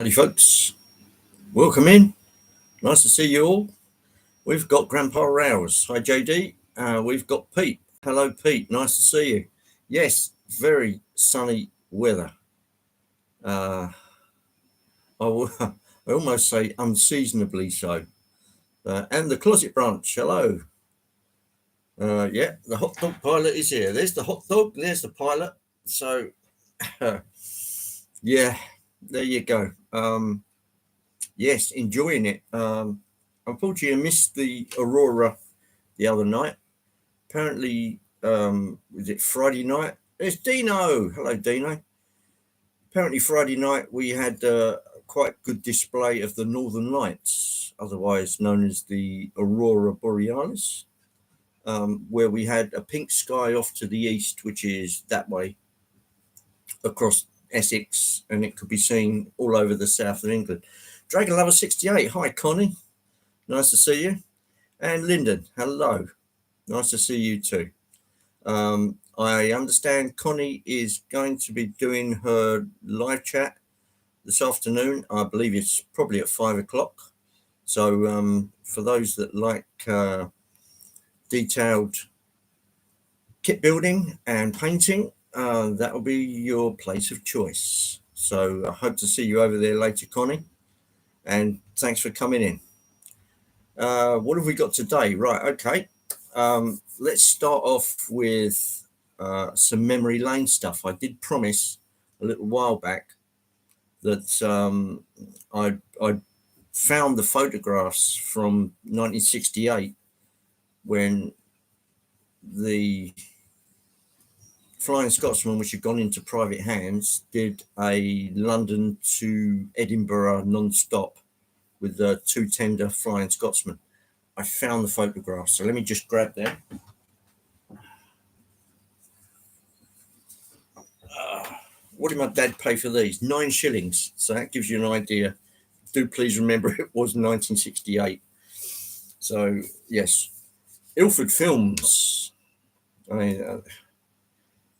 Howdy, folks. Welcome in. Nice to see you all. We've got Grandpa Rouse. Hi, JD. We've got Pete. Hello, Pete. Nice to see you. Yes, very sunny weather. I almost say unseasonably so. And the Closet Branch. Hello. Yeah, the hot dog pilot is here. There's the hot dog. There's the pilot. So, yeah, there you go. Yes, enjoying it. Unfortunately, I missed the Aurora the other night. Apparently, was it Friday night? There's Dino. Hello, Dino. Apparently, Friday night we had quite good display of the Northern Lights, otherwise known as the Aurora Borealis, where we had a pink sky off to the east, which is that way across Essex, and it could be seen all over the south of England. Dragon Lover 68. Hi, Connie. Nice to see you. And Lyndon. Hello. Nice to see you too. I understand Connie is going to be doing her live chat this afternoon. I believe it's probably at 5 o'clock. So for those that like detailed kit building and painting, that will be your place of choice. So I hope to see you over there later, Connie. And thanks for coming in. What have we got today? Right, okay. Let's start off with some memory lane stuff. I did promise a little while back that I found the photographs from 1968 when the Flying Scotsman, which had gone into private hands, did a London to Edinburgh non-stop with the two tender Flying Scotsman. I found the photographs, so let me just grab them. What did my dad pay for these? 9 shillings. So that gives you an idea. Do please remember it was 1968. So yes, Ilford Films. I mean,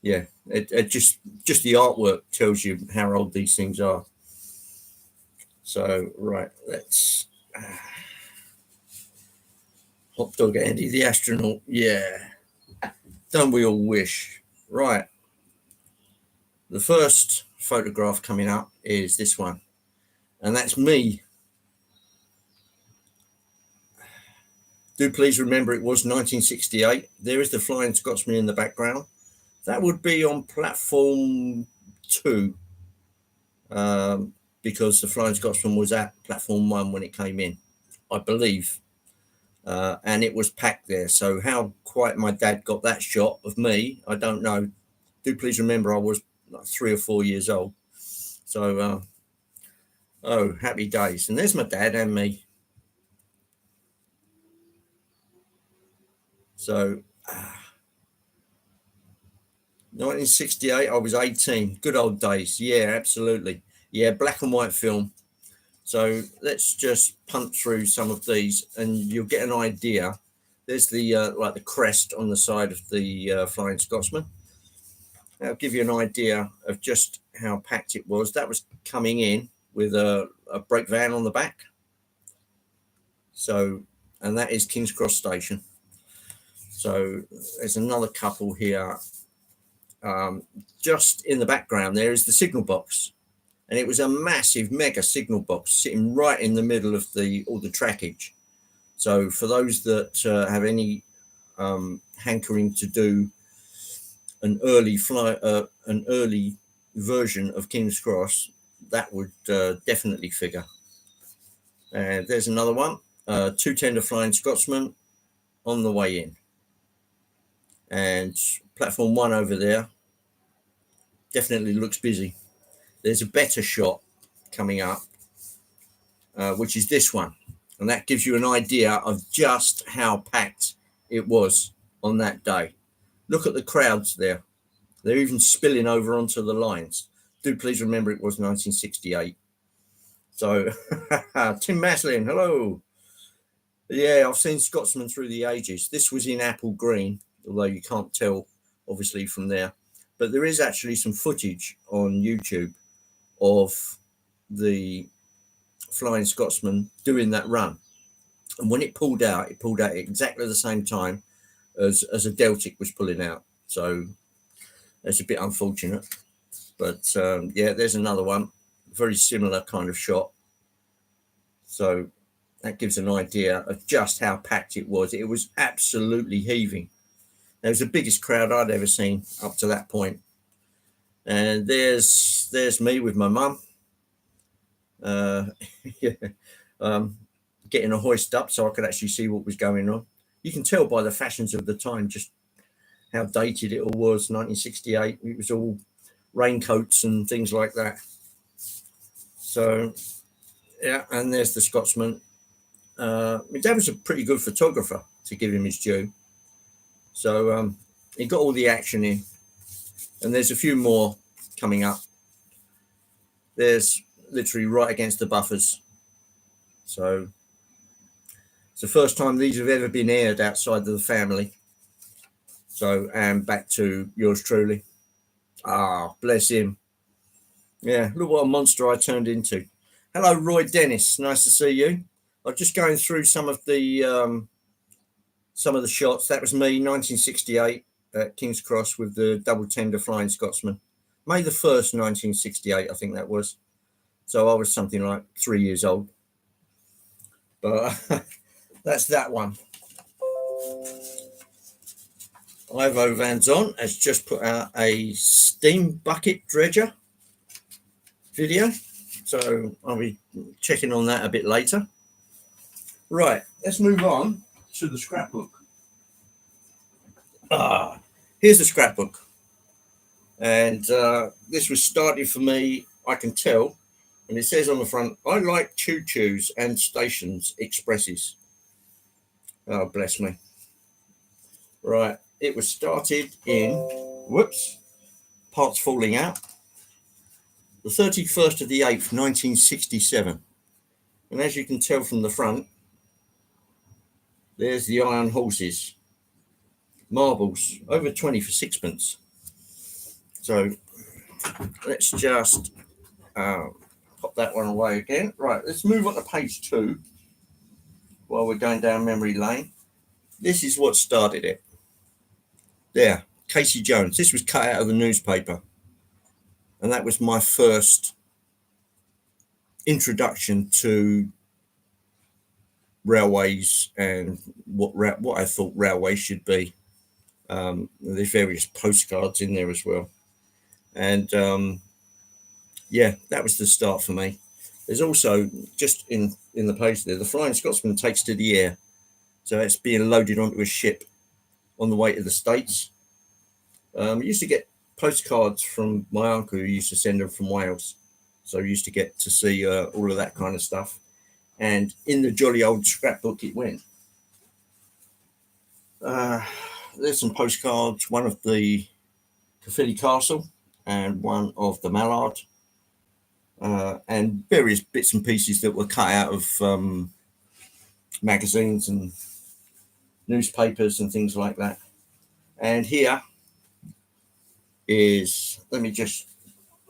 yeah, it just the artwork tells you how old these things are. So right, let's Hot Dog Andy the astronaut. Yeah, don't we all wish? Right. The first photograph coming up is this one, and that's me. Do please remember it was 1968. There is the Flying Scotsman in the background. That would be on platform 2, because the Flying Scotsman was at platform 1 when it came in, I believe. And it was packed there. So how quite my dad got that shot of me, I don't know. Do please remember I was like 3 or 4 years old. So, oh, happy days. And there's my dad and me. So, 1968, I was 18. Good old days. Yeah, absolutely. Yeah, black and white film. So let's just punt through some of these and you'll get an idea. There's the like the crest on the side of the Flying Scotsman. That'll give you an idea of just how packed it was. That was coming in with a brake van on the back. So, and that is King's Cross Station. So there's another couple here. Just in the background there is the signal box. And it was a massive mega signal box sitting right in the middle of all the trackage. So for those that have any hankering to do an early version of King's Cross, that would definitely figure. And there's another one, 2 tender Flying Scotsman on the way in. And platform 1 over there definitely looks busy. There's a better shot coming up, which is this one. And that gives you an idea of just how packed it was on that day. Look at the crowds there. They're even spilling over onto the lines. Do please remember it was 1968. So, Tim Maslin, hello. Yeah, I've seen Scotsman through the ages. This was in apple green, although you can't tell, obviously, from there. But there is actually some footage on YouTube of the Flying Scotsman doing that run. And when it pulled out at exactly the same time as a Deltic was pulling out. So that's a bit unfortunate. But yeah, there's another one, very similar kind of shot. So that gives an idea of just how packed it was. It was absolutely heaving. It was the biggest crowd I'd ever seen up to that point. And there's me with my mum. Yeah, getting a hoist up so I could actually see what was going on. You can tell by the fashions of the time just how dated it all was. 1968. It was all raincoats and things like that. So yeah, and there's the Scotsman. My dad was a pretty good photographer, to give him his due. So he got all the action in, and there's a few more coming up. There's literally right against the buffers. So it's the first time these have ever been aired outside of the family. So, and back to yours truly. Ah, bless him. Yeah, look what a monster I turned into. Hello, Roy Dennis. Nice to see you. I'm just going through some of the shots. That was me, 1968 at King's Cross with the double tender Flying Scotsman. May the 1st, 1968, I think that was. So I was something like 3 years old. But that's that one. Ivo Van Zon has just put out a steam bucket dredger video. So I'll be checking on that a bit later. Right, let's move on to the scrapbook. Here's the scrapbook. And this was started for me, I can tell. And it says on the front, I like choo-choos and stations expresses. Oh, bless me. Right, it was started in, parts falling out, the 31st of the 8th, 1967. And as you can tell from the front, there's the iron horses. Marbles, over 20 for sixpence. So let's just pop that one away again. Right, let's move on to page 2 while we're going down memory lane. This is what started it. There, Casey Jones. This was cut out of the newspaper. And that was my first introduction to railways and what I thought railways should be. There's various postcards in there as well. And yeah, that was the start for me. There's also, just in the page there, the Flying Scotsman takes to the air. So it's being loaded onto a ship on the way to the States. I used to get postcards from my uncle who used to send them from Wales. So I used to get to see all of that kind of stuff. And in the jolly old scrapbook it went. There's some postcards, one of the Caerphilly Castle and one of the Mallard, and various bits and pieces that were cut out of magazines and newspapers and things like that. And here is, let me just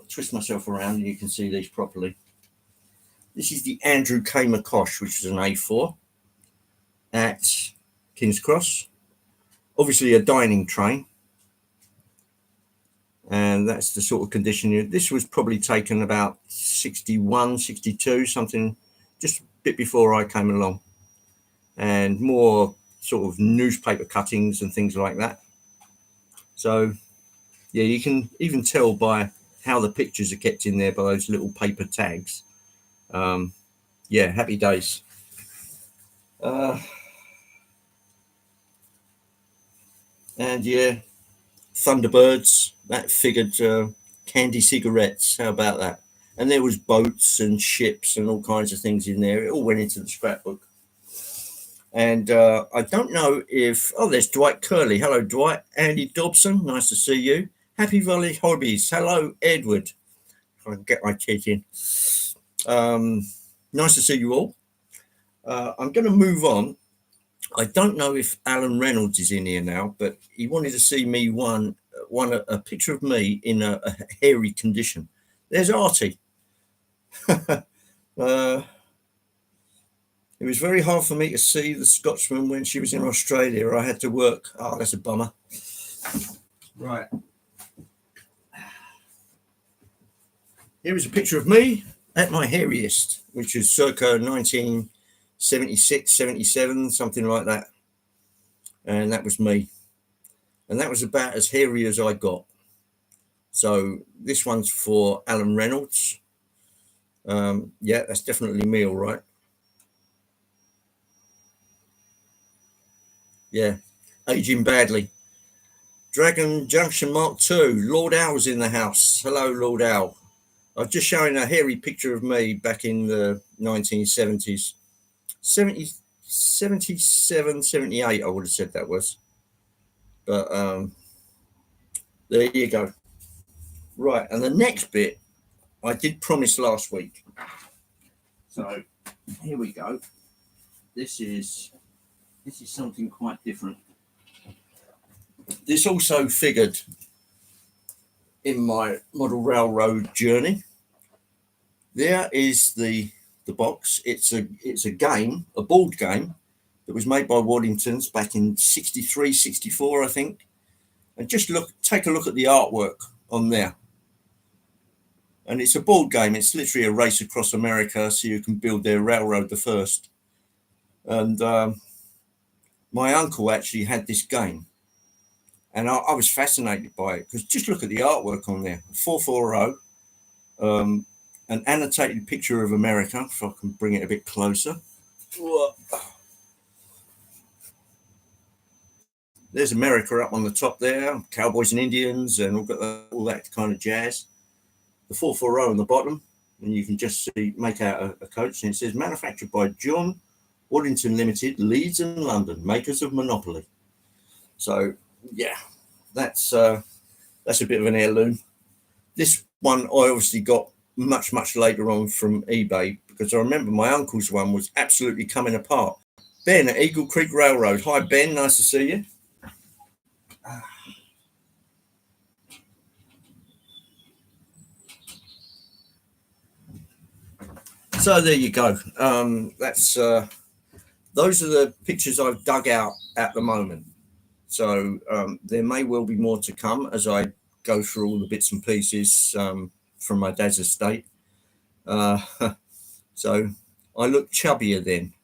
twist myself around and you can see these properly. This is the Andrew K. McCosh, which is an A4 at King's Cross. Obviously a dining train. And that's the sort of condition. This was probably taken about 61, 62, something just a bit before I came along. And more sort of newspaper cuttings and things like that. So, yeah, you can even tell by how the pictures are kept in there by those little paper tags. Yeah, happy days. And yeah, Thunderbirds, that figured candy cigarettes. How about that? And there was boats and ships and all kinds of things in there. It all went into the scrapbook. And I don't know if... Oh, there's Dwight Curley. Hello, Dwight. Andy Dobson, nice to see you. Happy Volley Hobbies. Hello, Edward. If I can get my kit in. Nice to see you all. I'm going to move on. I don't know if Alan Reynolds is in here now, but he wanted to see me a picture of me in a hairy condition. There's Artie. uh, it was very hard for me to see the Scotsman when she was in Australia. I had to work. Oh, that's a bummer. Right. Here is a picture of me at my hairiest, which is circa 1976, 77, something like that. And that was me. And that was about as hairy as I got. So this one's for Alan Reynolds. Yeah, that's definitely me, all right. Yeah, aging badly. Dragon Junction Mark II. Lord Owl's in the house. Hello, Lord Owl. I've just shown a hairy picture of me back in the 1970s. 77, 78, I would have said that was. But there you go. Right, and the next bit I did promise last week. So here we go. This is something quite different. This also figured in my model railroad journey. There is the box. It's a game, a board game that was made by Waddington's back in 63, 64, I think. And just take a look at the artwork on there. And it's a board game. It's literally a race across America so you can build their railroad the first. And my uncle actually had this game. And I was fascinated by it because just look at the artwork on there. 440, an annotated picture of America, if I can bring it a bit closer. There's America up on the top there, cowboys and Indians and all that kind of jazz. The 440 on the bottom, and you can just see, make out a coach, and it says manufactured by John Waddington Limited, Leeds and London, makers of Monopoly. So yeah, that's a bit of an heirloom. This one I obviously got much later on from eBay because I remember my uncle's one was absolutely coming apart. Ben at Eagle Creek Railroad. Hi Ben, nice to see you. So there you go. Those are the pictures I've dug out at the moment. So there may well be more to come as I go through all the bits and pieces from my dad's estate. So I look chubbier then.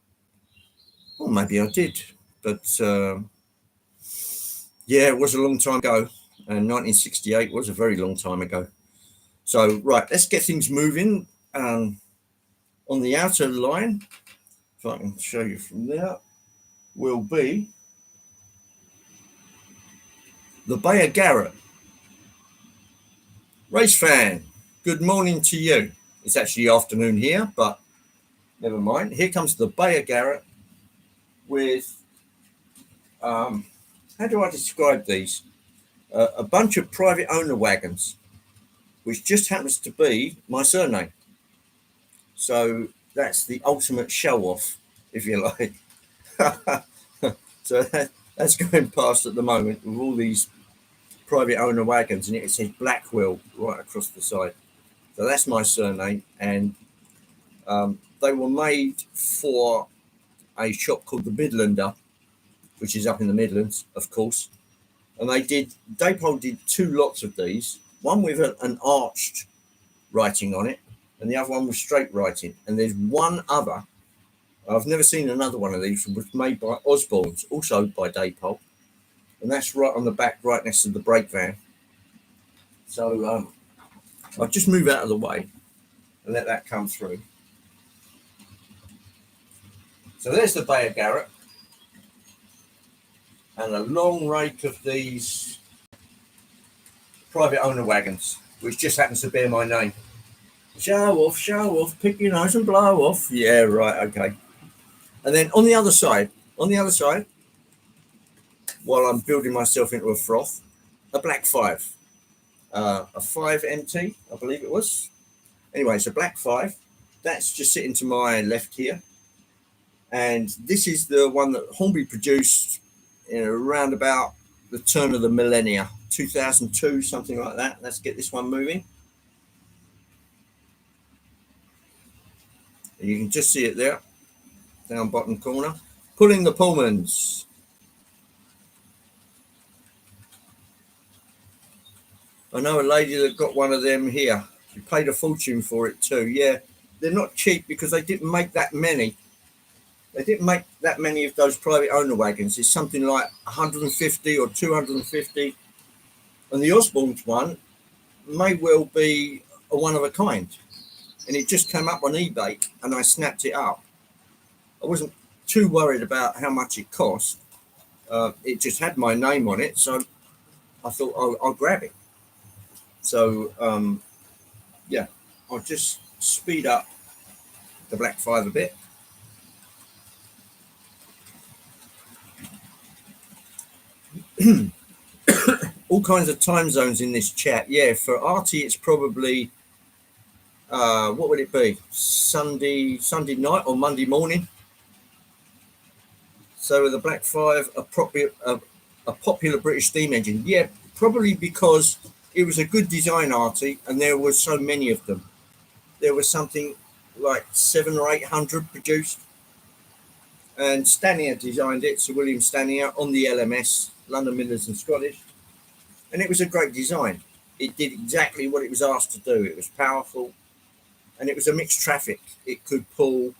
Well, maybe I did, but yeah, it was a long time ago, and 1968 was a very long time ago. So right, let's get things moving. On the outer line, if I can show you from there, will be the Beyer-Garrett. Race fan, good morning to you. It's actually afternoon here, but never mind. Here comes the Beyer-Garrett with, how do I describe these? A bunch of private owner wagons, which just happens to be my surname. So that's the ultimate show off, if you like. So that's going past at the moment with all these private owner wagons, and it says Blackwell right across the side. So that's my surname, and they were made for a shop called the Midlander, which is up in the Midlands, of course. And Daypole did 2 lots of these, one with an arched writing on it, and the other one was straight writing. And there's one other, I've never seen another one of these, was made by Osborne's, also by Daypole. And that's right on the back, right next to the brake van. So I'll just move out of the way and let that come through. So there's the Beyer-Garrett. And a long rake of these private owner wagons, which just happens to bear my name. Show off, pick your nose and blow off. Yeah, right, okay. And then on the other side, while I'm building myself into a froth, a black 5. A 5 MT, I believe it was. Anyway, it's a black 5. That's just sitting to my left here. And this is the one that Hornby produced around about the turn of the millennia, 2002, something like that. Let's get this one moving. You can just see it there, down bottom corner. Pulling the Pullmans. I know a lady that got one of them here. She paid a fortune for it too. Yeah, they're not cheap because they didn't make that many. They didn't make that many of those private owner wagons. It's something like 150 or 250. And the Osborne's one may well be a one of a kind. And it just came up on eBay and I snapped it up. I wasn't too worried about how much it cost. It just had my name on it. So I thought I'll grab it. So, yeah, I'll just speed up the Black 5 a bit. All kinds of time zones in this chat. Yeah, for Artie, it's probably, what would it be? Sunday night or Monday morning. So the Black 5, a popular British steam engine. Yeah, probably because it was a good design, Artie, and there were so many of them. There was something like 700 or 800 produced. And Stanier designed it, Sir William Stanier, on the LMS, London Midlands and Scottish. And it was a great design. It did exactly what it was asked to do. It was powerful, and it was a mixed traffic. It could pull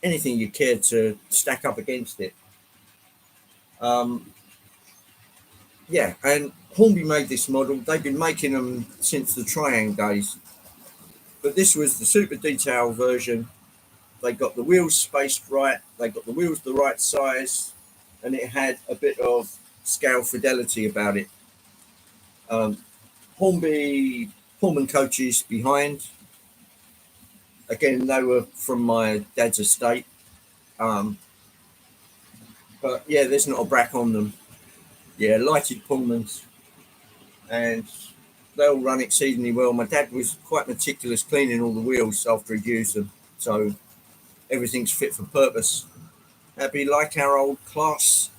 anything you cared to stack up against it. Yeah, and Hornby made this model. They've been making them since the Triang days. But this was the super detail version. They got the wheels spaced right. They got the wheels the right size. And it had a bit of scale fidelity about it. Hornby Pullman coaches behind. Again, they were from my dad's estate. But yeah, there's not a brack on them. Yeah, lighted Pullmans. And they all run exceedingly well. My dad was quite meticulous cleaning all the wheels after he'd used them. So everything's fit for purpose. That'd be like our old class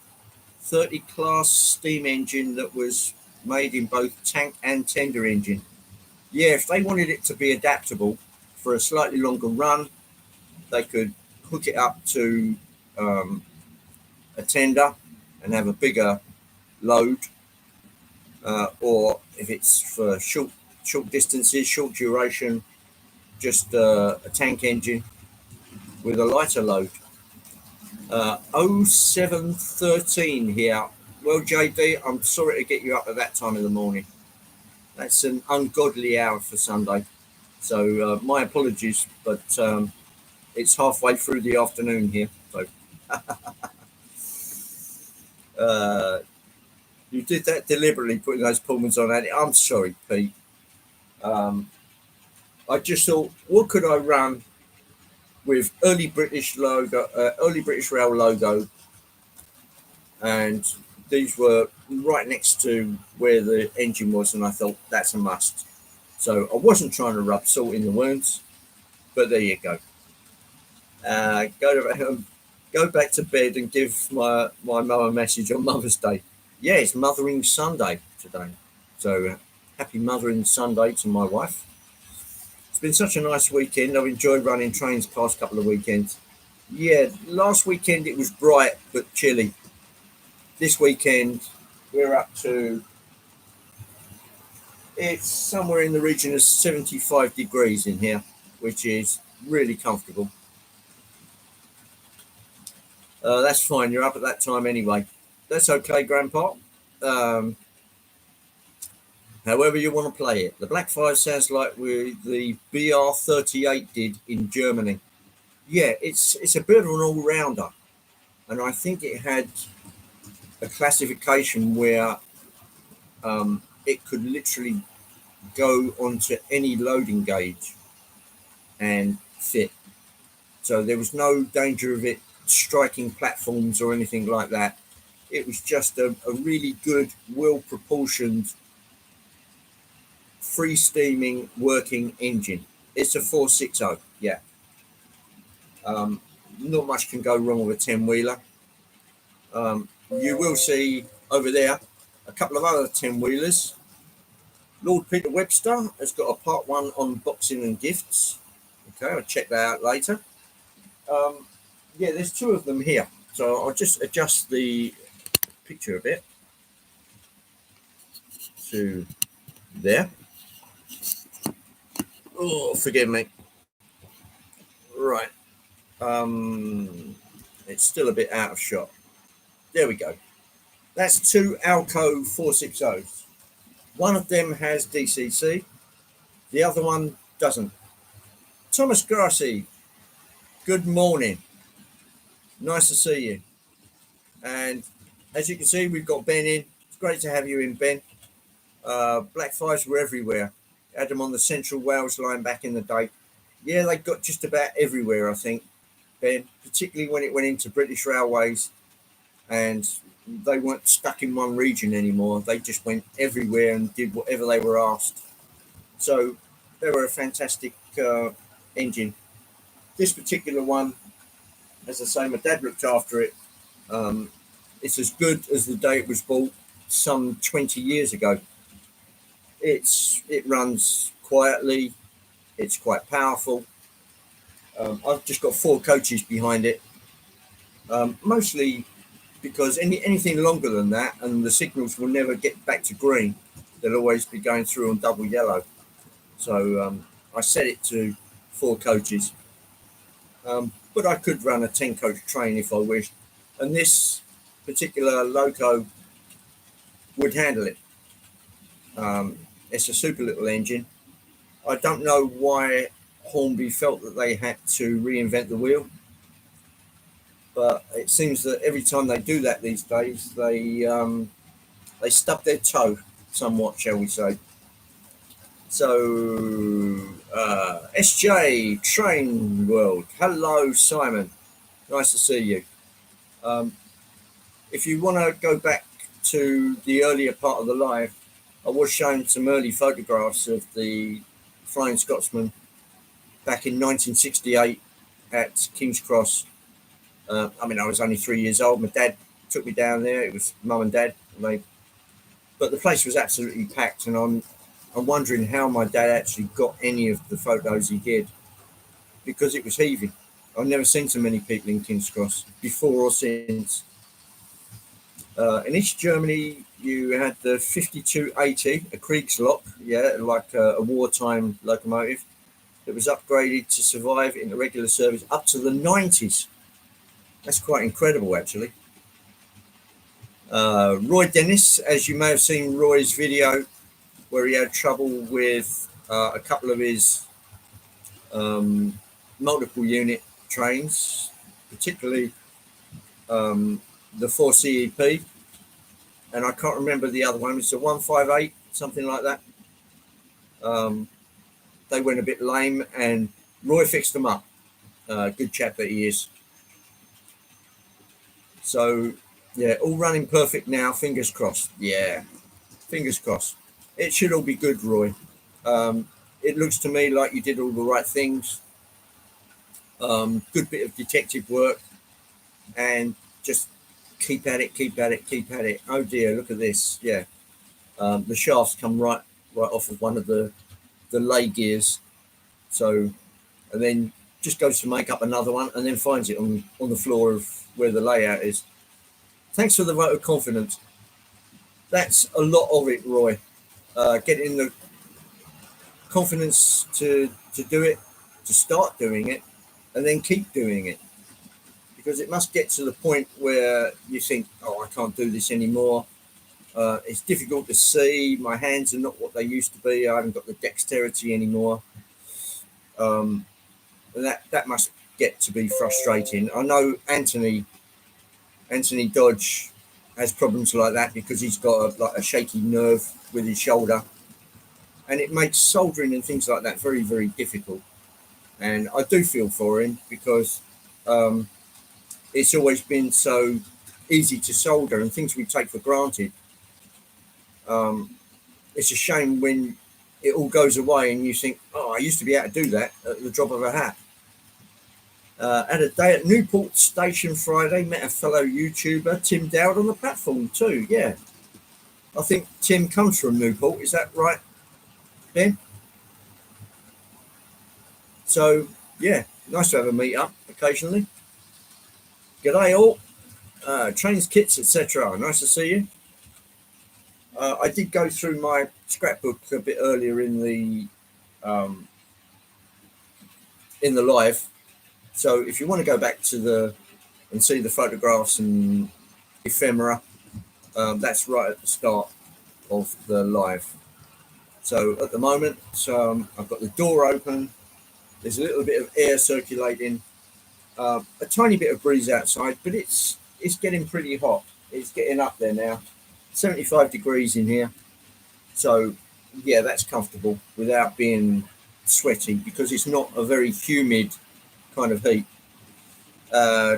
30 class steam engine that was made in both tank and tender engine. Yeah, if they wanted it to be adaptable for a slightly longer run, they could hook it up to a tender and have a bigger load, or if it's for short distances, short duration, just a tank engine with a lighter load. 0713 here. Well, JD, I'm sorry to get you up at that time of the morning. That's an ungodly hour for Sunday. So my apologies, but it's halfway through the afternoon here. So you did that deliberately, putting those Pullmans on at it. I'm sorry, Pete. I just thought, what could I run with early British logo, early British Rail logo, and these were right next to where the engine was, and I thought that's a must. So I wasn't trying to rub salt in the wounds, but there you go. Go back to bed and give my mum a message on Mother's Day. Yeah, it's Mothering Sunday today. So happy Mothering Sunday to my wife. It's been such a nice weekend. I've enjoyed running trains past couple of weekends. Yeah, last weekend it was bright but chilly. This weekend we're up to, it's somewhere in the region of 75 degrees in here, which is really comfortable. That's fine. You're up at that time anyway. That's okay, Grandpa. However you want to play it. The Black 5 sounds like the BR38 did in Germany. Yeah, it's a bit of an all-rounder. And I think it had a classification where it could literally go onto any loading gauge and fit. So there was no danger of it striking platforms or anything like that. It was just a really good, well-proportioned, free steaming working engine. It's a 460, yeah. Not much can go wrong with a 10-wheeler. You will see over there a couple of other 10-wheelers. Lord Peter Webster has got a part 1 on boxing and gifts. Okay, I'll check that out later. Yeah, there's two of them here. So I'll just adjust the picture a bit to there. Oh, forgive me. Right. It's still a bit out of shot. There we go. That's two Alco 460s. One of them has DCC. The other one doesn't. Thomas Grassi, good morning. Nice to see you. And as you can see, we've got Ben in. It's great to have you in, Ben. Black Fives were everywhere. Had them on the Central Wales line back in the day. Yeah, they got just about everywhere, I think, Ben, particularly when it went into British Railways and they weren't stuck in one region anymore. They just went everywhere and did whatever they were asked. So they were a fantastic engine. This particular one, as I say, my dad looked after it. It's as good as the day it was bought some 20 years ago. It runs quietly. It's quite powerful. I've just got 4 coaches behind it, mostly because anything longer than that, and the signals will never get back to green. They'll always be going through on double yellow. So I set it to 4 coaches. But I could run a 10-coach train if I wished. And this particular loco would handle it. It's a super little engine. I don't know why Hornby felt that they had to reinvent the wheel, but it seems that every time they do that these days, they stub their toe somewhat, shall we say. So SJ Train World, hello Simon, nice to see you. If you want to go back to the earlier part of the live, I was showing some early photographs of the Flying Scotsman back in 1968 at King's Cross. I was only 3 years old. My dad took me down there. It was mum and dad. But the place was absolutely packed, and I'm wondering how my dad actually got any of the photos he did, because it was heaving. I've never seen so many people in King's Cross before or since. In East Germany, you had the 5280, a Kriegslok, like a wartime locomotive that was upgraded to survive in the regular service up to the 90s. That's quite incredible, actually. Roy Dennis, as you may have seen Roy's video where he had trouble with a couple of his multiple unit trains, particularly the 4CEP, and I can't remember the other one. It's a 158, something like that. They went a bit lame, and Roy fixed them up. Good chap that he is. So, yeah, all running perfect now. Fingers crossed. Yeah, fingers crossed. It should all be good, Roy. It looks to me like you did all the right things. Good bit of detective work, and just keep at it, keep at it, keep at it. Oh dear, look at this. Yeah, the shafts come right off of one of the lay gears. So, and then just goes to make up another one, and then finds it on the floor of where the layout is. Thanks for the vote of confidence. That's a lot of it, Roy. Getting the confidence to do it, to start doing it, and then keep doing it. Because it must get to the point where you think, oh, I can't do this anymore. It's difficult to see. My hands are not what they used to be. I haven't got the dexterity anymore. And that must get to be frustrating. I know Anthony Dodge has problems like that because he's got a shaky nerve with his shoulder, and it makes soldering and things like that very, very difficult. And I do feel for him because it's always been so easy to solder, and things we take for granted. It's a shame when it all goes away and you think, oh, I used to be able to do that at the drop of a hat. Had a day at Newport Station Friday, met a fellow YouTuber, Tim Dowd, on the platform too. Yeah, I think Tim comes from Newport. Is that right, Ben? So Yeah, nice to have a meet up occasionally. G'day all, trains, kits, etc. Nice to see you. I did go through my scrapbook a bit earlier um, in the live. So if you want to go back to the and see the photographs and ephemera, that's right at the start of the live. So at the moment, I've got the door open. There's a little bit of air circulating, a tiny bit of breeze outside, but it's getting pretty hot. It's getting up there now, 75 degrees in here. So yeah, that's comfortable without being sweaty because it's not a very humid kind of heat.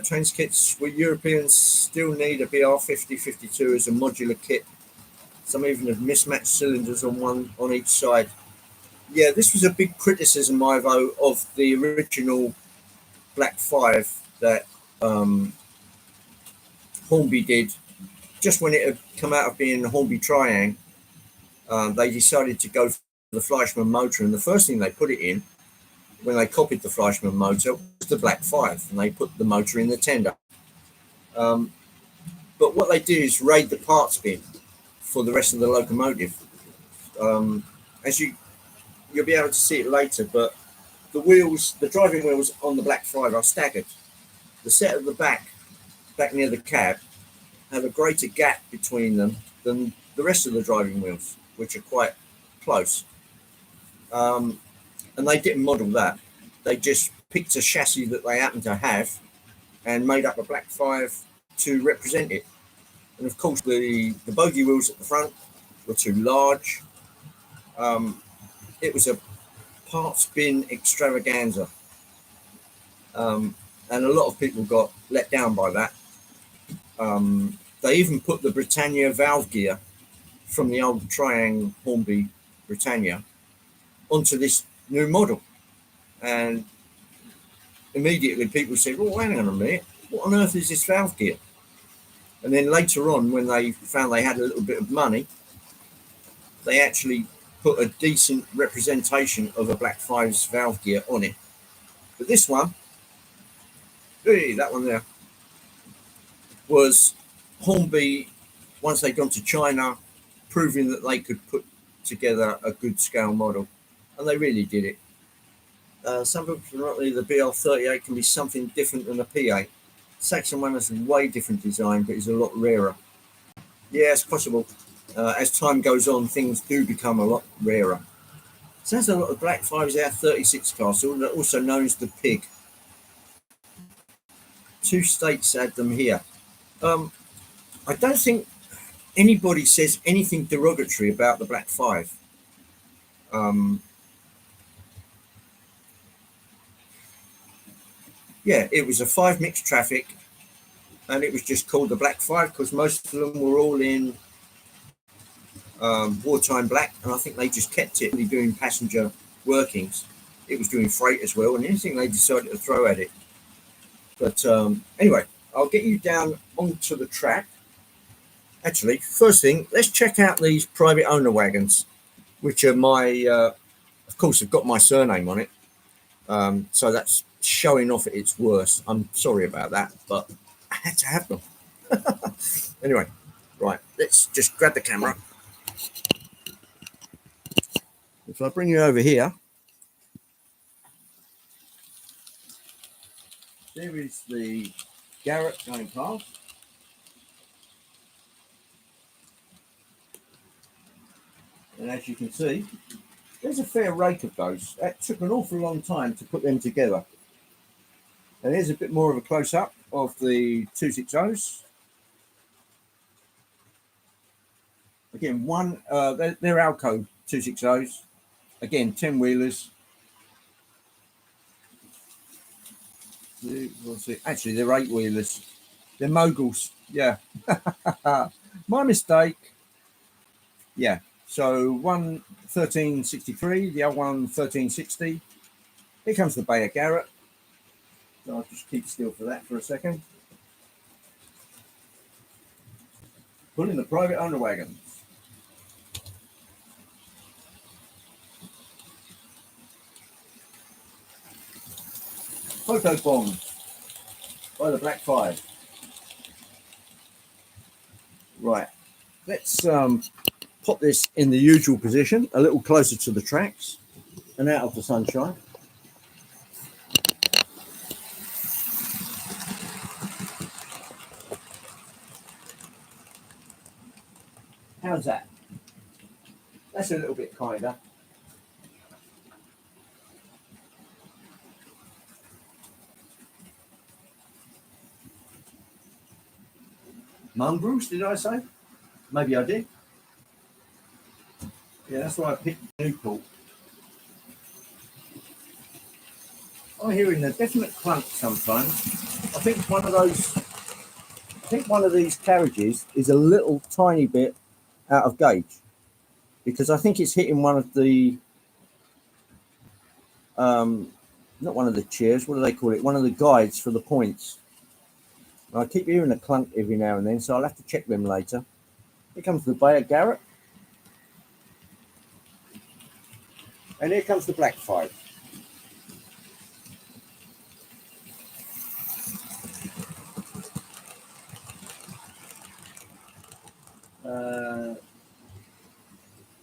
Trains kits, we Europeans still need a BR5052 as a modular kit. Some even have mismatched cylinders on each side. Yeah, this was a big criticism, Ivo, of the original Black 5 that Hornby did. Just when it had come out of being the Hornby Triang, they decided to go for the Fleischmann motor, and the first thing they put it in when they copied the Fleischmann motor was the Black 5, and they put the motor in the tender. But what they did is raid the parts bin for the rest of the locomotive. As you'll be able to see it later, but the driving wheels on the Black 5 are staggered. The set at the back near the cab, have a greater gap between them than the rest of the driving wheels, which are quite close. And they didn't model that. They just picked a chassis that they happened to have and made up a Black 5 to represent it. And of course, the bogie wheels at the front were too large. It was a parts bin extravaganza. And a lot of people got let down by that. They even put the Britannia valve gear from the old Triang Hornby Britannia onto this new model. And immediately people said, well, hang on a minute, what on earth is this valve gear? And then later on, when they found they had a little bit of money, they actually put a decent representation of a Black 5's valve gear on it. But this one, that one there, was Hornby, once they'd gone to China, proving that they could put together a good scale model. And they really did it. Some people think the BL38 can be something different than a P8. Saxon one has a way different design, but is a lot rarer. Yeah, it's possible. As time goes on, things do become a lot rarer. So there's a lot of Black 5s out 36 Castle, also known as the Pig. Two states had them here. I don't think anybody says anything derogatory about the Black 5. Yeah, it was a 5 mixed traffic, and it was just called the Black 5 because most of them were all in wartime black, and I think they just kept it really doing passenger workings. It was doing freight as well, and anything they decided to throw at it. But anyway, I'll get you down onto the track. Actually, first thing, let's check out these private owner wagons, which are my, of course, have got my surname on it. So that's showing off at its worst. I'm sorry about that, but I had to have them. Anyway, right, let's just grab the camera. If I bring you over here, there is the Garrett going past. And as you can see, there's a fair rake of those. It took an awful long time to put them together. And here's a bit more of a close-up of the 260s. Again, they're Alco 260s. Again, 10-wheelers. Actually, they're 8-wheelers. They're moguls. Yeah. My mistake. Yeah. So one 1363, the other one 1360. Here comes the Beyer-Garrett. So I'll just keep still for that for a second. Pulling the private owner wagons. photo bombs by the Black Five. Right, let's put this in the usual position, a little closer to the tracks and out of the sunshine. How's that? That's a little bit kinder. Mongrels, did I say? Maybe I did. Yeah, that's why I picked Newport. I'm hearing a definite clunk sometimes. I think one of these carriages is a little tiny bit out of gauge, because I think it's hitting one of the not one of the chairs, what do they call it? One of the guides for the points. And I keep hearing a clunk every now and then, so I'll have to check them later. Here comes the Beyer-Garrett. And here comes the Black Five.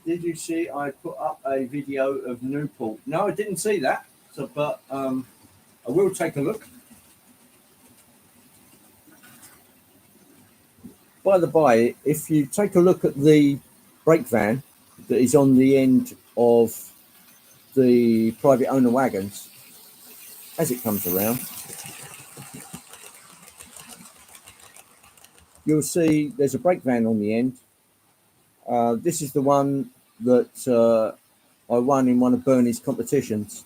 Did you see I put up a video of Newport? No, I didn't see that. So, but I will take a look. By the by, if you take a look at the brake van that is on the end of the private owner wagons, as it comes around, you'll see there's a brake van on the end. This is the one that I won in one of Bernie's competitions,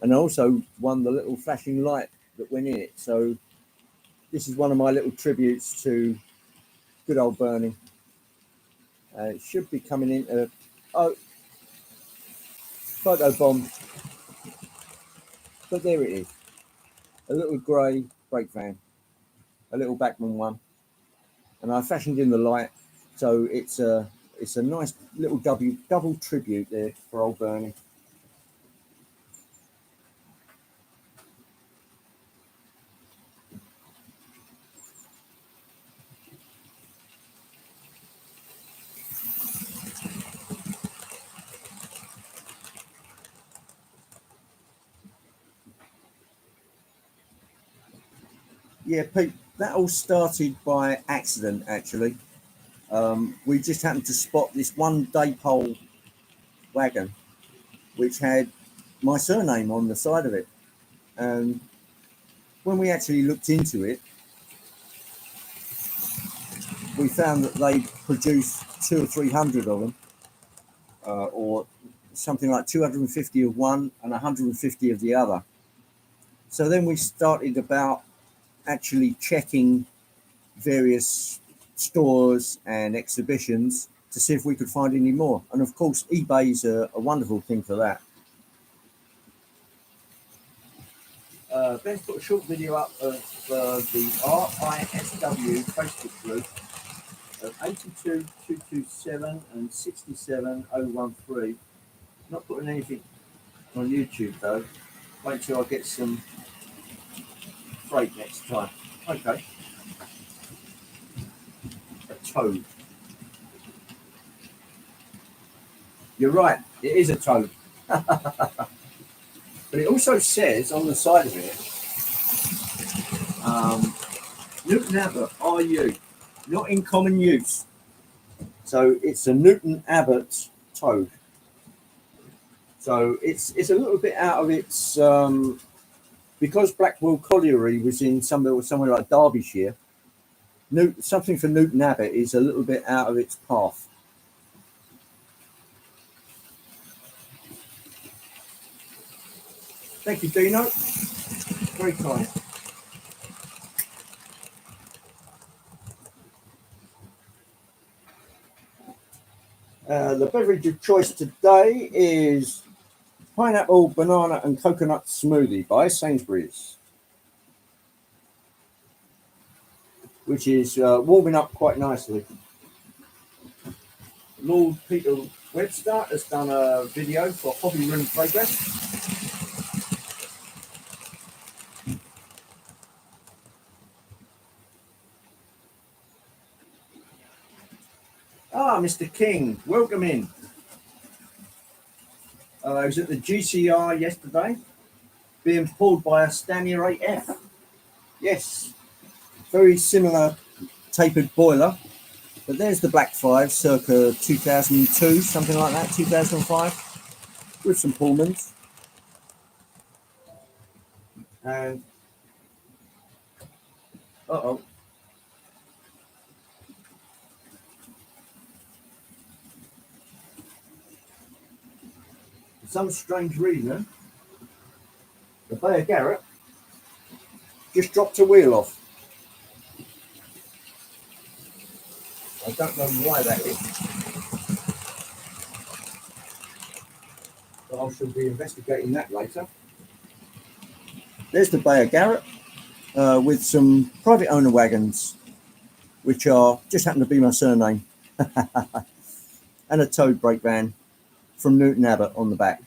and I also won the little flashing light that went in it. So this is one of my little tributes to good old Bernie. It should be coming into photo bomb, but there it is, a little grey brake van, a little Bachmann one, and I fashioned in the light, so it's a nice little double tribute there for old Bernie. Yeah, Pete, that all started by accident, actually. We just happened to spot this one Daypole wagon, which had my surname on the side of it. And when we actually looked into it, we found that they produced 200 or 300 of them, or something like 250 of one and 150 of the other. So then we started about actually checking various stores and exhibitions to see if we could find any more. And of course, eBay is a wonderful thing for that. Ben's put a short video up of the RISW Facebook group of 82227 and 67013. Not putting anything on YouTube though. Wait till I get some freight next time. Okay. A toad. You're right, it is a toad. But it also says on the side of it, Newton Abbott RU, not in common use. So it's a Newton Abbott toad. So it's a little bit out of its, because Blackwell Colliery was in somewhere like Derbyshire, something for Newton Abbott is a little bit out of its path. Thank you, Dino. Very kind. The beverage of choice today is pineapple, banana and coconut smoothie by Sainsbury's, which is warming up quite nicely. Lord Peter Webster has done a video for Hobby Room Progress. Mr. King, welcome in. I was at the GCR yesterday, being pulled by a Stanier 8F. Yes, very similar tapered boiler, but there's the Black 5, circa 2002, something like that, 2005, with some Pullmans. And, uh-oh. For some strange reason, the Beyer-Garrett just dropped a wheel off. I don't know why that is, but I shall be investigating that later. There's the Beyer-Garrett with some private owner wagons, which are just happen to be my surname, and a towed brake van from Newton Abbot on the back.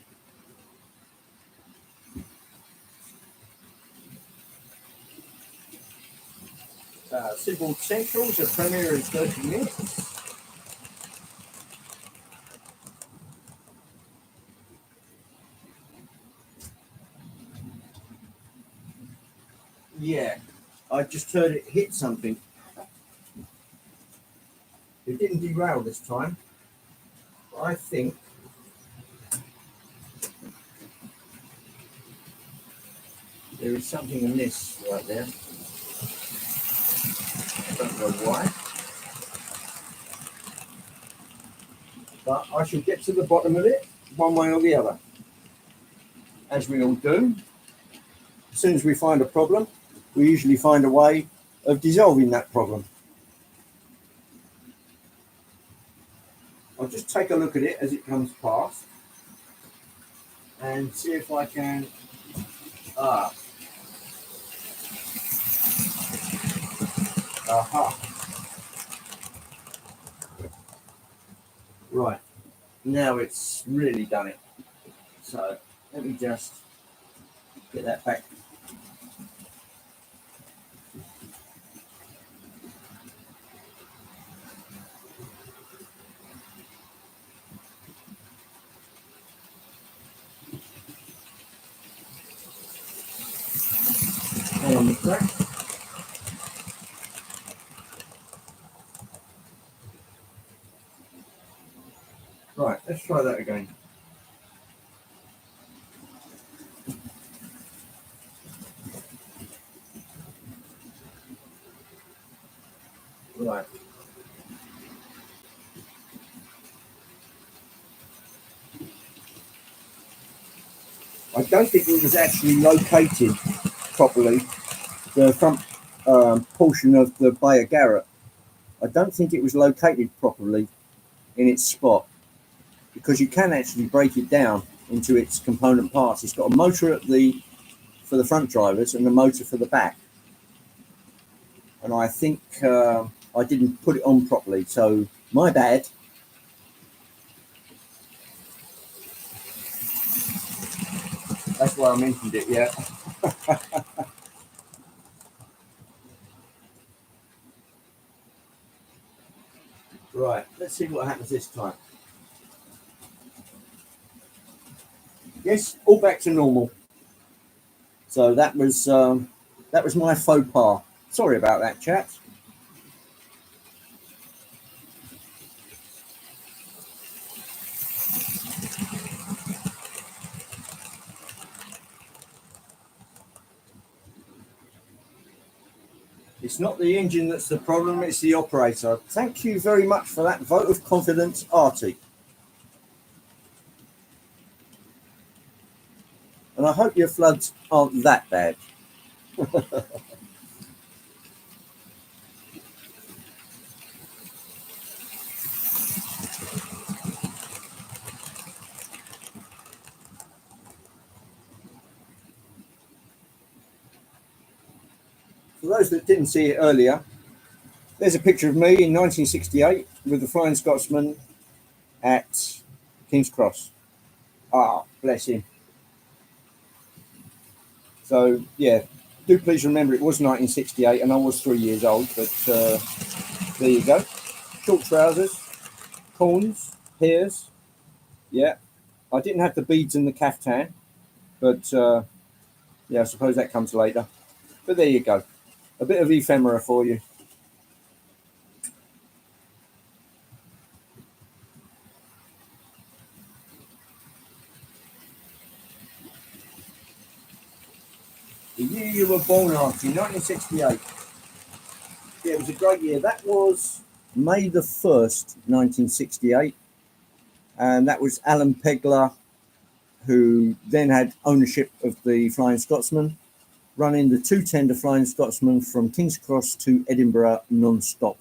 Simple Centrals, a premiere in 30 minutes. Yeah, I just heard it hit something. It didn't derail this time. I think there is something amiss right there. I don't know why. But I shall get to the bottom of it one way or the other. As we all do. As soon as we find a problem, we usually find a way of dissolving that problem. I'll just take a look at it as it comes past and see if I can. Aha. Right. Now it's really done it. So let me just get that back. On the track. Right, let's try that again. Right. I don't think it was actually located properly, the front portion of the Beyer-Garrett. I don't think it was located properly in its spot, because you can actually break it down into its component parts. It's got a motor for the front drivers and a motor for the back. And I think I didn't put it on properly, so my bad. That's why I mentioned it, yeah. Right, let's see what happens this time. Yes, all back to normal. So that was my faux pas. Sorry about that, chaps. It's not the engine that's the problem, it's the operator. Thank you very much for that vote of confidence, Artie. And I hope your floods aren't that bad. For those that didn't see it earlier, there's a picture of me in 1968 with the Flying Scotsman at King's Cross. Ah, bless him. So, yeah, do please remember it was 1968 and I was 3 years old, but there you go. Short trousers, corns, pears. Yeah, I didn't have the beads and the caftan, but yeah, I suppose that comes later. But there you go, a bit of ephemera for you. The year you were born, Archie, 1968. Yeah, it was a great year. That was May the 1st, 1968. And that was Alan Pegler, who then had ownership of the Flying Scotsman, running the two-tender Flying Scotsman from King's Cross to Edinburgh non-stop.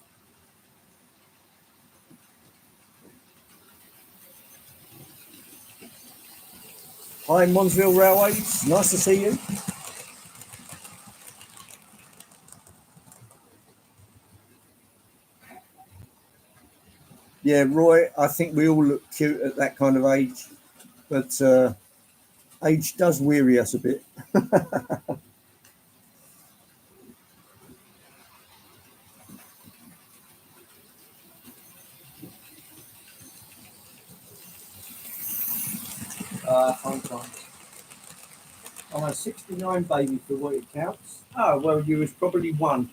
Hi, Monsville Railways. Nice to see you. Yeah, Roy, I think we all look cute at that kind of age, but age does weary us a bit. Fun times. I'm a 69 baby for what it counts. Oh, well, you was probably one.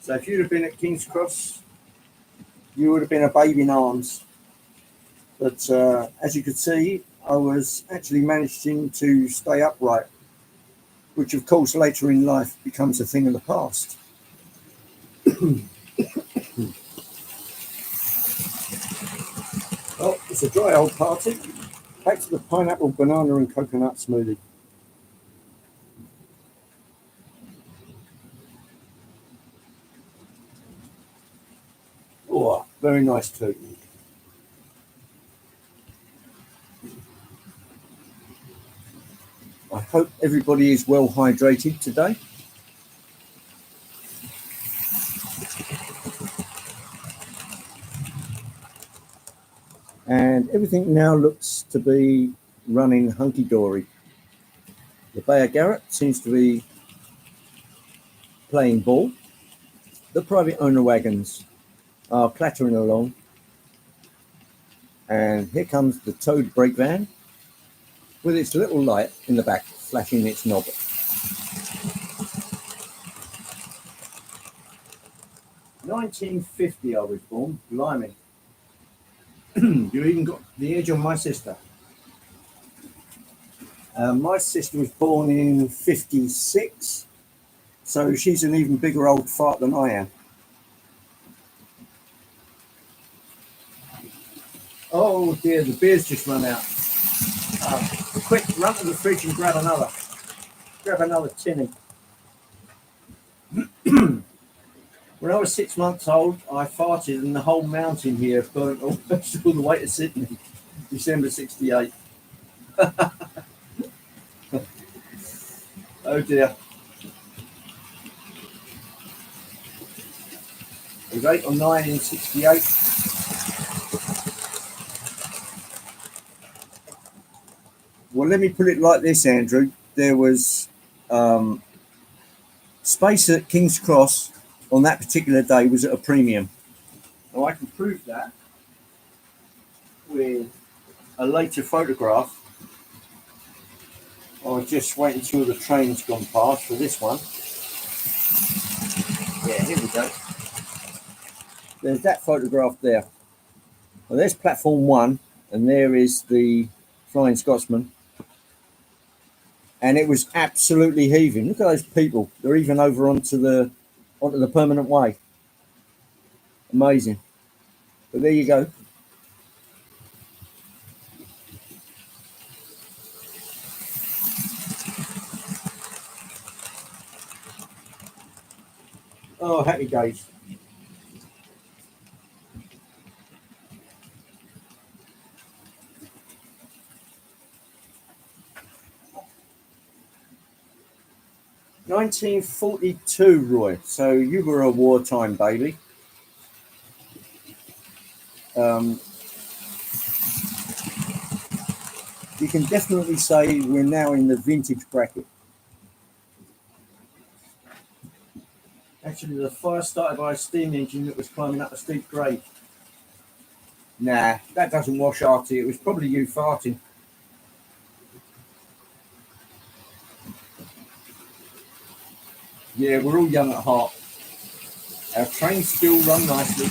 So if you'd have been at King's Cross, you would have been a baby in arms. But as you could see, I was actually managing to stay upright, which of course later in life becomes a thing of the past. Oh, it's a dry old party. Back to the pineapple, banana and coconut smoothie. Oh, very nice too. I hope everybody is well hydrated today. And everything now looks to be running hunky-dory. The Beyer-Garrett seems to be playing ball. The private owner wagons are clattering along. And here comes the towed brake van with its little light in the back flashing its knob. "1950 I was born, blimey." You even got the age of my sister. My sister was born in 56, so she's an even bigger old fart than I am. Oh dear, the beer's just run out. Quick, run to the fridge and grab another. Grab another tinny. When I was 6 months old, I farted and the whole mountain here burnt almost all the way to Sydney. December 68. Oh dear. It was 8 or 9 in 68. Well, let me put it like this, Andrew. There was space at King's Cross on that particular day was at a premium. Now I can prove that with a later photograph. I'll just wait until the train's gone past for this one. Yeah, here we go. There's that photograph there. Well, there's platform 1, and there is the Flying Scotsman. And it was absolutely heaving. Look at those people. They're even over onto the permanent way. Amazing. But there you go. Oh, happy days. "1942, Roy. So you were a wartime baby. You can definitely say we're now in the vintage bracket. Actually, the fire started by a steam engine that was climbing up a steep grade. Nah, that doesn't wash, Artie. It was probably you farting. Yeah, we're all young at heart. Our trains still run nicely.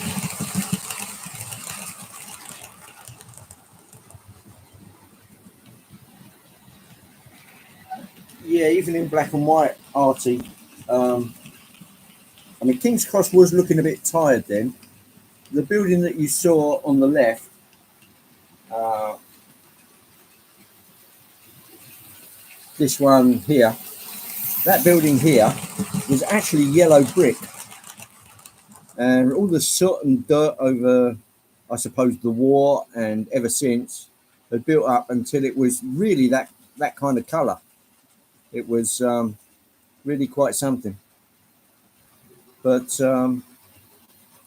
Yeah, even in black and white, Artie. I mean, King's Cross was looking a bit tired then. The building that you saw on the left, uh, this one here, that building here was actually yellow brick. And all the soot and dirt over, I suppose, the war and ever since had built up until it was really that kind of colour. It was really quite something. But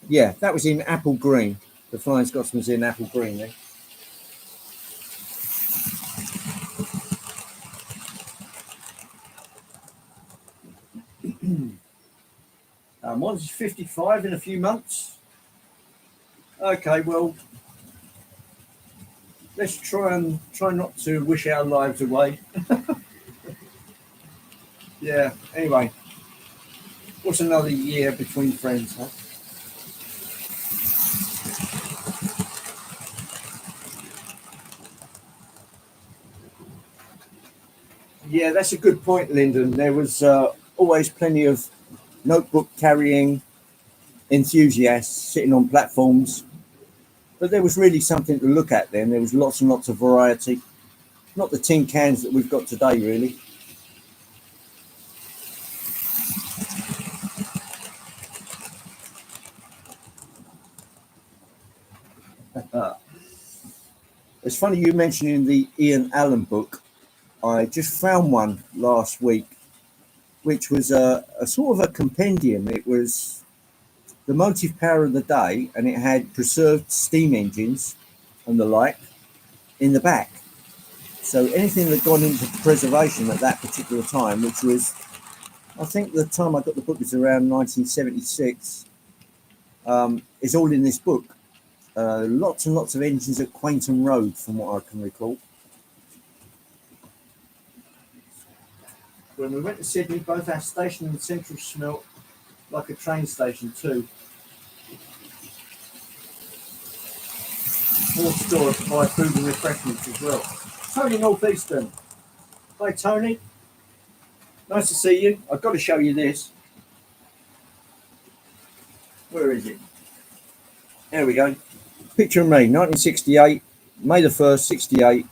yeah, that was in apple green. The Flying Scotsman's in apple green there. Mine's 55 in a few months. Okay, well, let's try not to wish our lives away. Yeah, anyway, what's another year between friends, huh? Yeah, that's a good point, Lyndon. There was always plenty of notebook carrying enthusiasts sitting on platforms, but there was really something to look at then. There was lots and lots of variety. Not the tin cans that we've got today, really. It's funny you mentioning the Ian Allen book. I just found one last week, which was a sort of a compendium. It was the motive power of the day, and it had preserved steam engines and the like in the back. So anything that gone into preservation at that particular time, which was, I think the time I got the book was around 1976, is all in this book. Lots and lots of engines at Quainton Road, from what I can recall. When we went to Sydney, both our station and Central smelt like a train station too. More stores to buy food and refreshments as well. Tony Northeastern. Hi Tony. Nice to see you. I've got to show you this. Where is it? There we go. Picture of me, 1968, May the 1st, 68,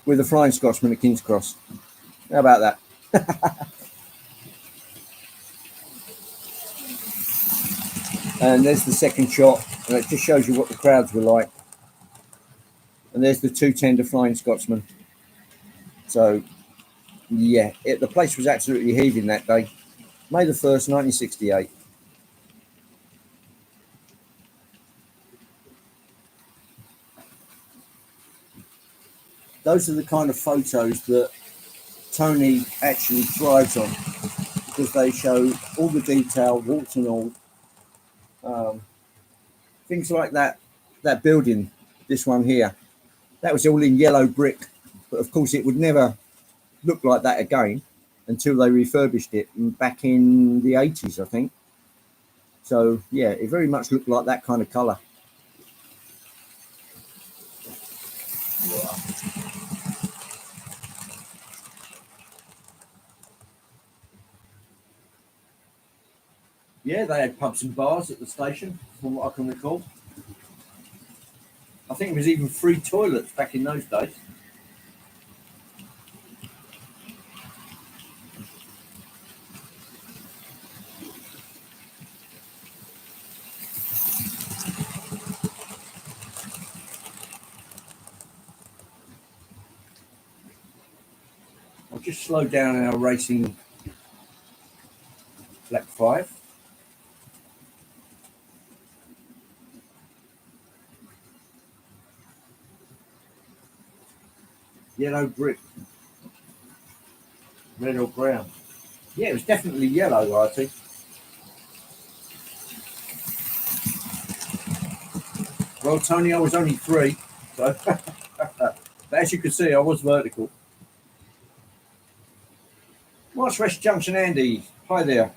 with the Flying Scotsman at King's Cross. How about that? And there's the second shot, and it just shows you what the crowds were like. And there's the two tender Flying Scotsman. So, yeah, the place was absolutely heaving that day. May the 1st, 1968. Those are the kind of photos that Tony actually thrives on, because they show all the detail, warts and all. Things like that building, this one here, that was all in yellow brick, but of course it would never look like that again until they refurbished it back in the 80s, I think. So yeah, it very much looked like that kind of colour. Yeah, they had pubs and bars at the station, from what I can recall. I think it was even free toilets back in those days. I'll just slow down our racing Black 5. Yellow brick. Red or brown. Yeah, it was definitely yellow, I think. Well, Tony, I was only 3, so but as you can see, I was vertical. March West Junction, Andy. Hi there.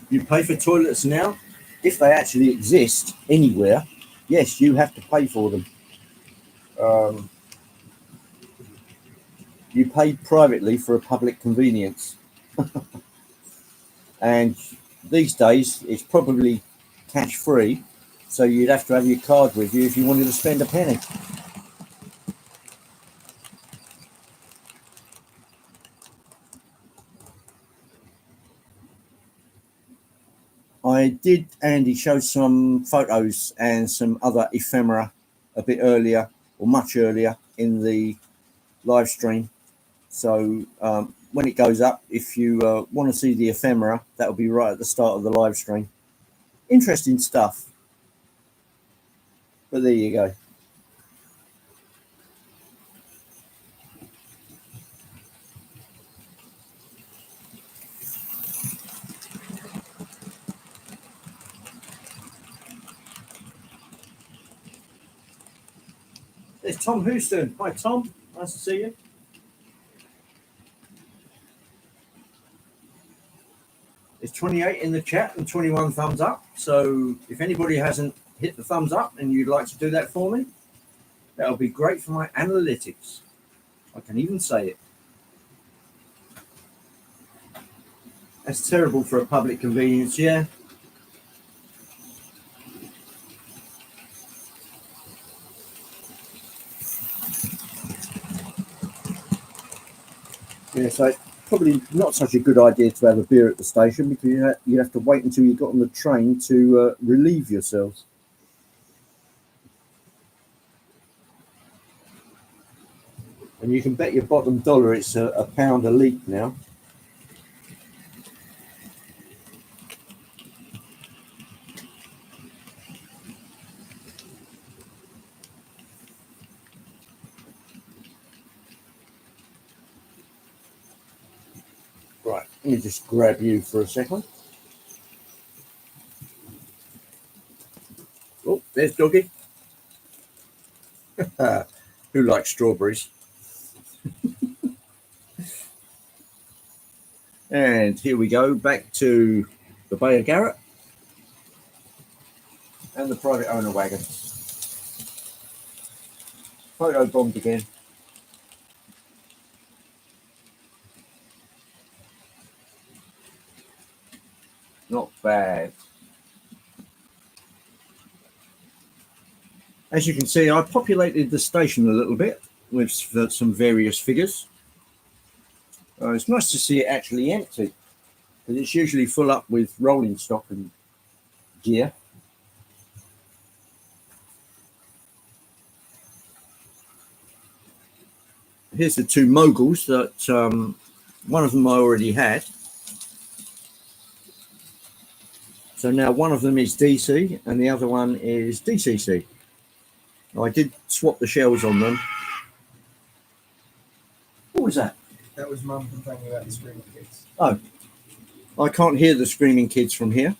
You pay for toilets now? If they actually exist anywhere, yes, you have to pay for them. You pay privately for a public convenience. And these days, it's probably cash free, so you'd have to have your card with you if you wanted to spend a penny. I did, Andy, show some photos and some other ephemera a bit earlier, or much earlier, in the live stream. So when it goes up, if you want to see the ephemera, that'll be right at the start of the live stream. Interesting stuff. But there you go. There's Tom Houston. Hi, Tom. Nice to see you. There's 28 in the chat and 21 thumbs up. So if anybody hasn't hit the thumbs up and you'd like to do that for me, that'll be great for my analytics. I can even say it. That's terrible for a public convenience, yeah. Yeah, so it's probably not such a good idea to have a beer at the station, because you have to wait until you got on the train to relieve yourselves. And you can bet your bottom dollar it's a pound a litre now. Right, let me just grab you for a second. Oh, there's Doggy. Who likes strawberries? And here we go, back to the Beyer-Garrett and the private owner wagon. Photo bombed again. Not bad. As you can see, I populated the station a little bit with some various figures. It's nice to see it actually empty, because it's usually full up with rolling stock and gear. Here's the 2 moguls that one of them I already had. So now one of them is DC and the other one is DCC. I did swap the shells on them. What was that? That was Mum complaining about the screaming kids. Oh, I can't hear the screaming kids from here,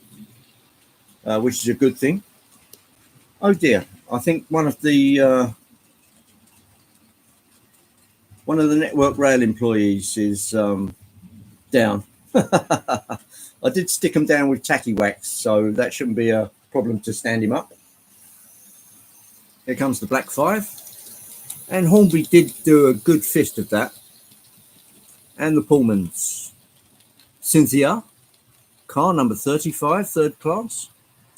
which is a good thing. Oh dear, I think one of the Network Rail employees is down. I did stick him down with tacky wax, so that shouldn't be a problem to stand him up. Here comes the Black 5. And Hornby did do a good fist of that. And the Pullmans. Cynthia, car number 35, third class.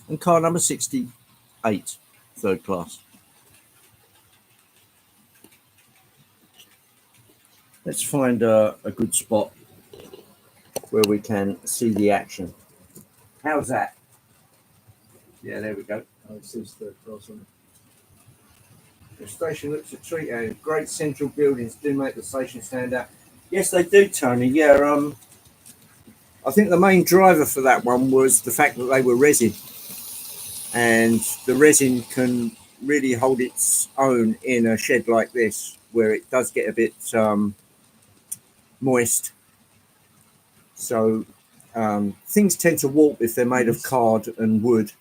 And car number 68, third class. Let's find a good spot where we can see the action. How's that? Yeah, there we go. Oh, it says third class on it. The station looks a treat, and great central buildings do make the station stand out. Yes, they do, Tony. Yeah, I think the main driver for that one was the fact that they were resin, and the resin can really hold its own in a shed like this, where it does get a bit moist. So Things tend to warp if they're made of card and wood.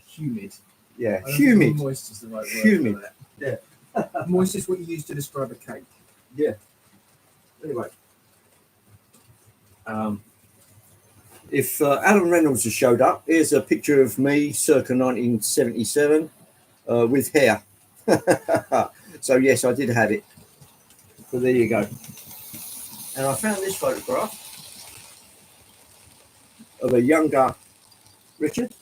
Humid. Yeah, I don't think humid. moist is the right word. Humid. For that. Yeah. Moist is what you use to describe a cake. Yeah. Anyway, if Alan Reynolds has showed up, here's a picture of me circa 1977 with hair. So yes, I did have it. So there you go. And I found this photograph of a younger Richard.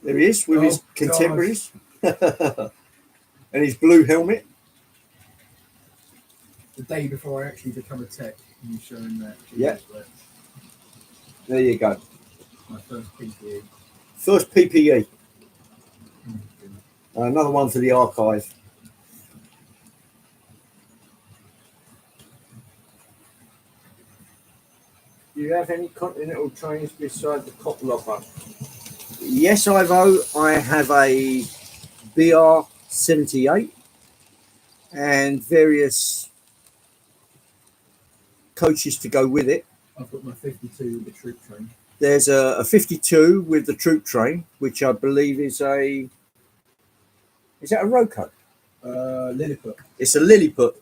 There he is with his contemporaries and his blue helmet. The day before I actually become a tech, you showing that. Yeah. There you go. My first PPE. First PPE. Another one for the archive. Do you have any Continental trains beside the cop locker? Yes, Ivo. I have a BR-78 and various coaches to go with it. I've got my 52 with the troop train. There's a 52 with the troop train, which I believe is that a Roco? Lilliput. It's a Lilliput,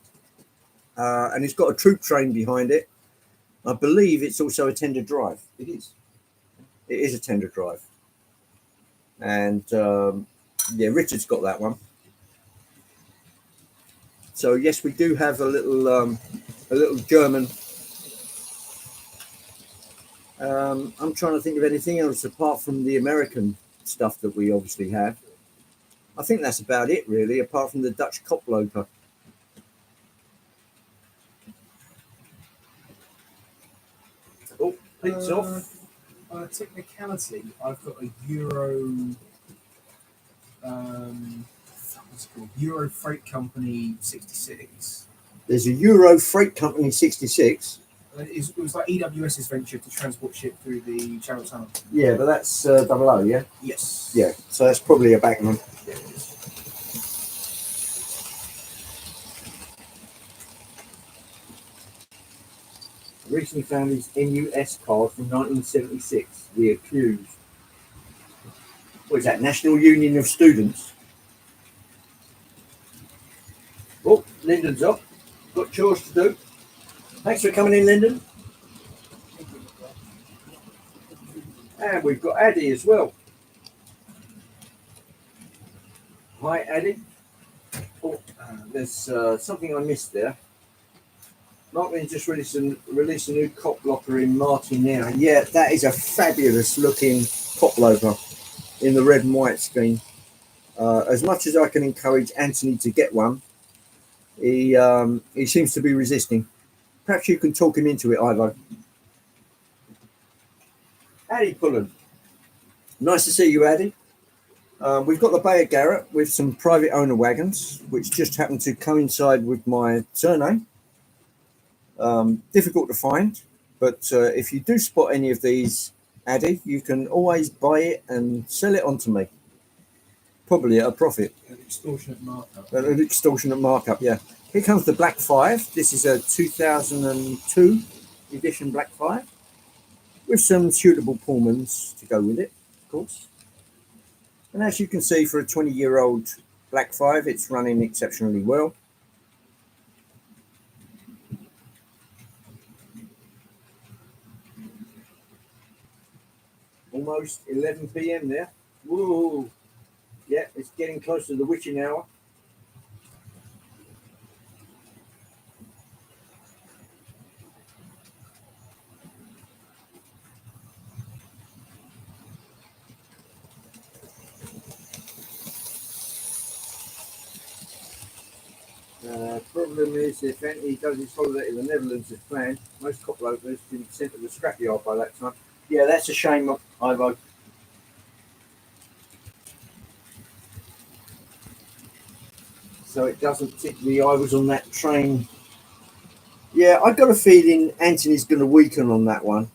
and it's got a troop train behind it. I believe it's also a tender drive. It is. It is a tender drive. And yeah, Richard's got that one. So yes, we do have a little German. I'm trying to think of anything else apart from the American stuff that we obviously have. I think that's about it, really, apart from the Dutch cop loco. Oh, it's off. On a technicality, I've got a Euro. What's it called? Euro Freight Company 66. There's a Euro Freight Company 66. It was like EWS's venture to transport ship through the Channel Tunnel. Yeah, but that's double O, yeah? Yes. Yeah, so that's probably a Backman. Yeah, it is. Recently found his NUS card from 1976, the accused. What is that, National Union of Students? Oh, Lyndon's up. Got chores to do. Thanks for coming in, Lyndon. And we've got Addy as well. Hi, Addy. Oh, there's something I missed there. Martin just released a new cop locker in Martin now. Yeah, that is a fabulous looking cop locker in the red and white scheme. As much as I can encourage Anthony to get one, he seems to be resisting. Perhaps you can talk him into it, Ivo. Addy Pullen. Nice to see you, Addy. We've got the Beyer-Garrett with some private owner wagons, which just happen to coincide with my surname. Difficult to find, but if you do spot any of these, Addy, you can always buy it and sell it on to me. Probably at a profit. An extortionate markup. An extortionate markup, yeah. Here comes the Black 5. This is a 2002 edition Black 5 with some suitable Pullmans to go with it, of course. And as you can see, for a 20-year-old Black 5, it's running exceptionally well. Almost 11 p.m. there. Whoa. Yeah, it's getting close to the witching hour. Problem is, if Anthony does his holiday to the Netherlands as planned, most cop locals have been sent to the scrapyard by that time. Yeah, that's a shame, Ivo. So it doesn't tick me. I was on that train. Yeah, I got a feeling Anthony's going to weaken on that one.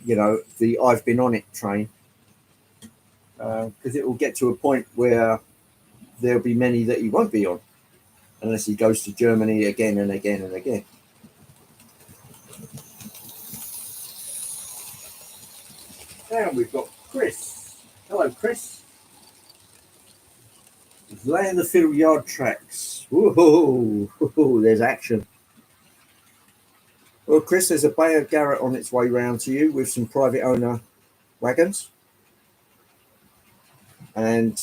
You know, the I've been on it train. Because it will get to a point where there'll be many that he won't be on unless he goes to Germany again and again and again. And we've got Chris. Hello, Chris. Laying the fiddle yard tracks. Woohoo! There's action. Well, Chris, there's a Beyer-Garrett on its way round to you with some private owner wagons and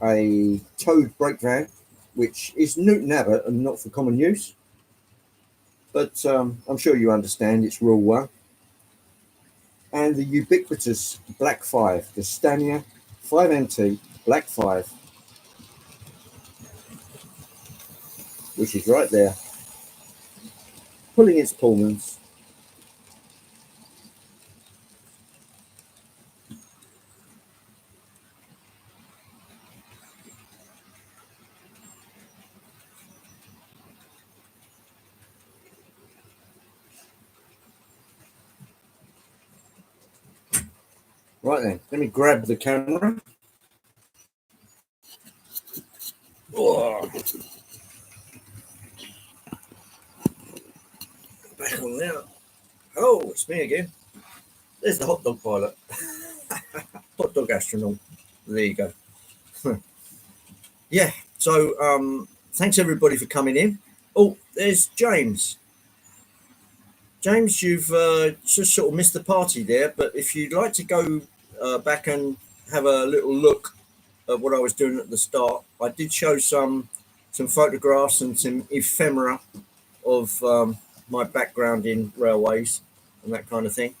a towed brake van, which is Newton Abbott and not for common use. But I'm sure you understand it's Rule 1. And the ubiquitous Black 5, the Stania 5MT Black 5, which is right there, pulling its Pullmans. Right then, let me grab the camera. Oh. Back on there. Oh, it's me again. There's the Hotdog pilot. Hotdog astronaut. There you go. Yeah, so thanks everybody for coming in. Oh, there's James. James, you've just sort of missed the party there, but if you'd like to go back and have a little look at what I was doing at the start, I did show some photographs and some ephemera of my background in railways and that kind of thing.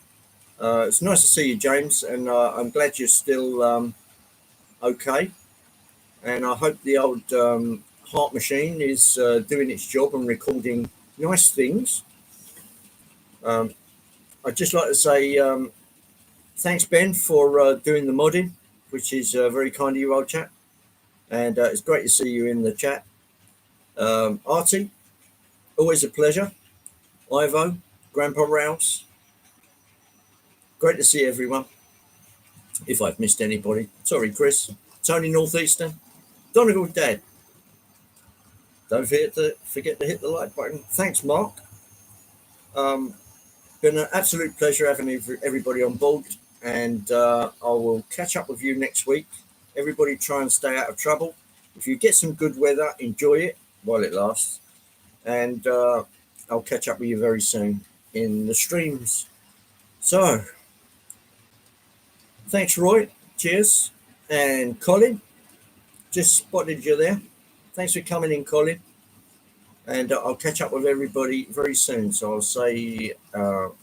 It's nice to see you, James, and I'm glad you're still okay. And I hope the old heart machine is doing its job and recording nice things. I'd just like to say thanks, Ben, for doing the modding, which is very kind of you, old chap. And it's great to see you in the chat. Artie, always a pleasure. Ivo, Grandpa Rouse, great to see everyone. If I've missed anybody, sorry, Chris. Tony Northeastern, Donegal Dad. Don't forget to hit the like button. Thanks, Mark. Been an absolute pleasure having everybody on board, and I will catch up with you next week. Everybody try and stay out of trouble. If you get some good weather, enjoy it while it lasts, and I'll catch up with you very soon in the streams. So, thanks, Roy. Cheers. And Colin, just spotted you there. Thanks for coming in, Colin. And I'll catch up with everybody very soon. So I'll say Auf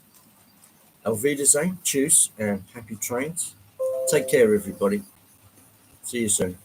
Wiedersehen, tschüss, and happy trains. Take care, everybody. See you soon.